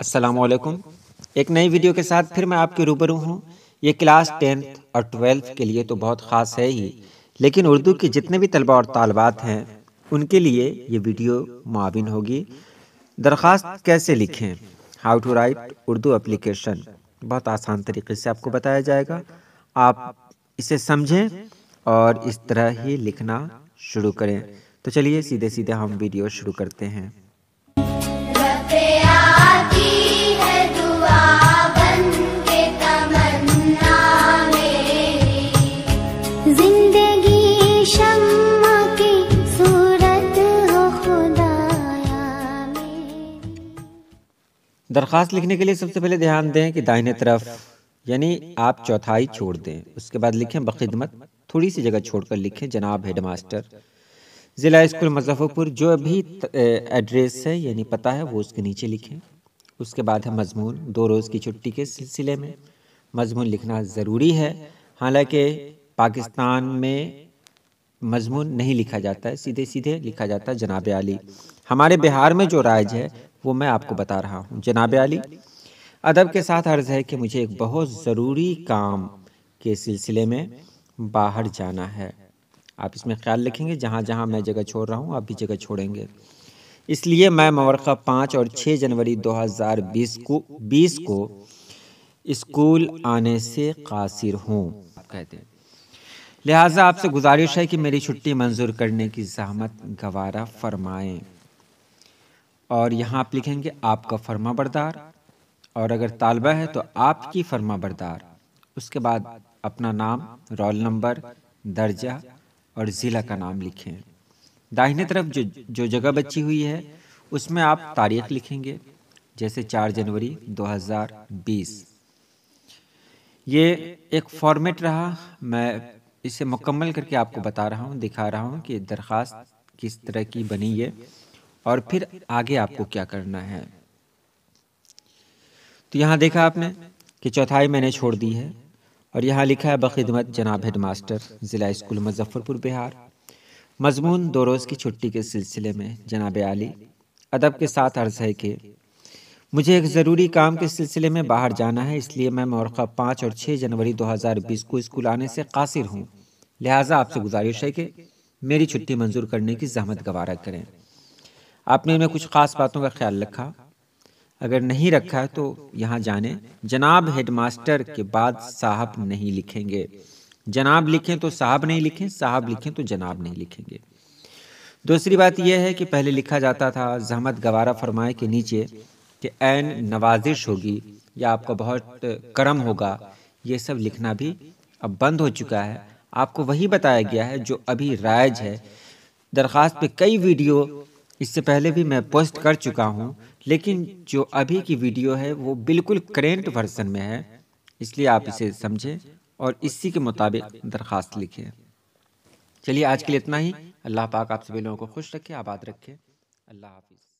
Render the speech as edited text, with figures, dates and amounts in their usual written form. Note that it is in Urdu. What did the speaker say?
السلام علیکم۔ ایک نئی ویڈیو کے ساتھ پھر میں آپ کے روبرو ہوں۔ یہ کلاس 10th اور 12th کے لیے تو بہت خاص ہے ہی، لیکن اردو کے جتنے بھی طلبہ اور طالبات ہیں ان کے لیے یہ ویڈیو معاون ہوگی۔ درخواست کیسے لکھیں، how to write Urdu application, بہت آسان طریقے سے آپ کو بتایا جائے گا۔ آپ اسے سمجھیں اور اس طرح ہی لکھنا شروع کریں۔ تو چلیے سیدھے سیدھے ہم ویڈیو شروع کرتے ہیں۔ درخواست لکھنے کے لیے سب سے پہلے دھیان دیں کہ دائیں طرف یعنی آپ چوتھائی چھوڑ دیں، اس کے بعد لکھیں بخدمت، تھوڑی سی جگہ چھوڑ کر لکھیں جناب ہیڈ ماسٹر ضلع اسکول مظفر پور۔ جو بھی ایڈریس ہے یعنی پتہ ہے وہ اس کے نیچے لکھیں۔ اس کے بعد ہے مضمون، 2 روز کی چھٹی کے سلسلے میں مضمون لکھنا ضروری ہے۔ حالانکہ پاکستان میں مضمون نہیں لکھا جاتا ہے، سیدھے سیدھے لکھا جاتا ہے جناب عالی۔ ہمارے بہار میں جو رائج ہے وہ میں آپ کو بتا رہا ہوں۔ جناب عالی، ادب کے ساتھ عرض ہے کہ مجھے ایک بہت ضروری کام کے سلسلے میں باہر جانا ہے۔ آپ اس میں خیال رکھیں گے، جہاں جہاں میں جگہ چھوڑ رہا ہوں آپ بھی جگہ چھوڑیں گے۔ اس لیے میں مورخہ 5 اور 6 جنوری 2020 کو اسکول آنے سے قاصر ہوں کہتے ہیں، لہٰذا آپ سے گزارش ہے کہ میری چھٹی منظور کرنے کی زحمت گوارا فرمائیں۔ اور یہاں آپ لکھیں گے آپ کا فرما بردار، اور اگر طالبہ ہے تو آپ کی فرما بردار۔ اس کے بعد اپنا نام، رول نمبر، درجہ اور ضلع کا نام لکھیں۔ داہنے طرف جو جگہ بچی ہوئی ہے اس میں آپ تاریخ لکھیں گے، جیسے 4 جنوری 2020۔ یہ ایک فارمیٹ رہا، میں اسے مکمل کر کے آپ کو بتا رہا ہوں، دکھا رہا ہوں کہ درخواست کس طرح کی بنی ہے اور پھر آگے آپ کو کیا کرنا ہے۔ تو یہاں دیکھا آپ نے کہ چوتھائی میں نے چھوڑ دی ہے، اور یہاں لکھا ہے بخدمت جناب ہیڈ ماسٹر ضلع اسکول مظفر پور بہار۔ مضمون 2 روز کی چھٹی کے سلسلے میں جناب عالی، ادب کے ساتھ عرض ہے کہ مجھے ایک ضروری کام کے سلسلے میں باہر جانا ہے، اس لیے میں مورخہ 5 اور 6 جنوری 2020 کو اسکول آنے سے قاصر ہوں، لہٰذا آپ سے گزارش ہے کہ میری چھٹی منظور کرنے کی زحمت گوارا کریں۔ آپ نے ان میں کچھ خاص باتوں کا خیال رکھا، اگر نہیں رکھا ہے تو یہاں جانیں جناب ہیڈ ماسٹر کے بعد صاحب نہیں لکھیں گے۔ جناب لکھیں تو صاحب نہیں لکھیں، صاحب لکھیں تو جناب نہیں لکھیں گے۔ دوسری بات یہ ہے کہ پہلے لکھا جاتا تھا زحمت گوارا فرمائے کے نیچے کہ عین نوازش ہوگی یا آپ کا بہت کرم ہوگا، یہ سب لکھنا بھی اب بند ہو چکا ہے۔ آپ کو وہی بتایا گیا ہے جو ابھی رائج ہے۔ درخواست پہ کئی ویڈیو اس سے پہلے بھی میں پوسٹ کر چکا ہوں، لیکن جو ابھی کی ویڈیو ہے وہ بالکل کرنٹ ورژن میں ہے، اس لیے آپ اسے سمجھیں اور اسی کے مطابق درخواست لکھیں۔ چلیے آج کے لیے اتنا ہی۔ اللہ پاک آپ سبھی لوگوں کو خوش رکھے، آباد رکھے۔ اللہ حافظ۔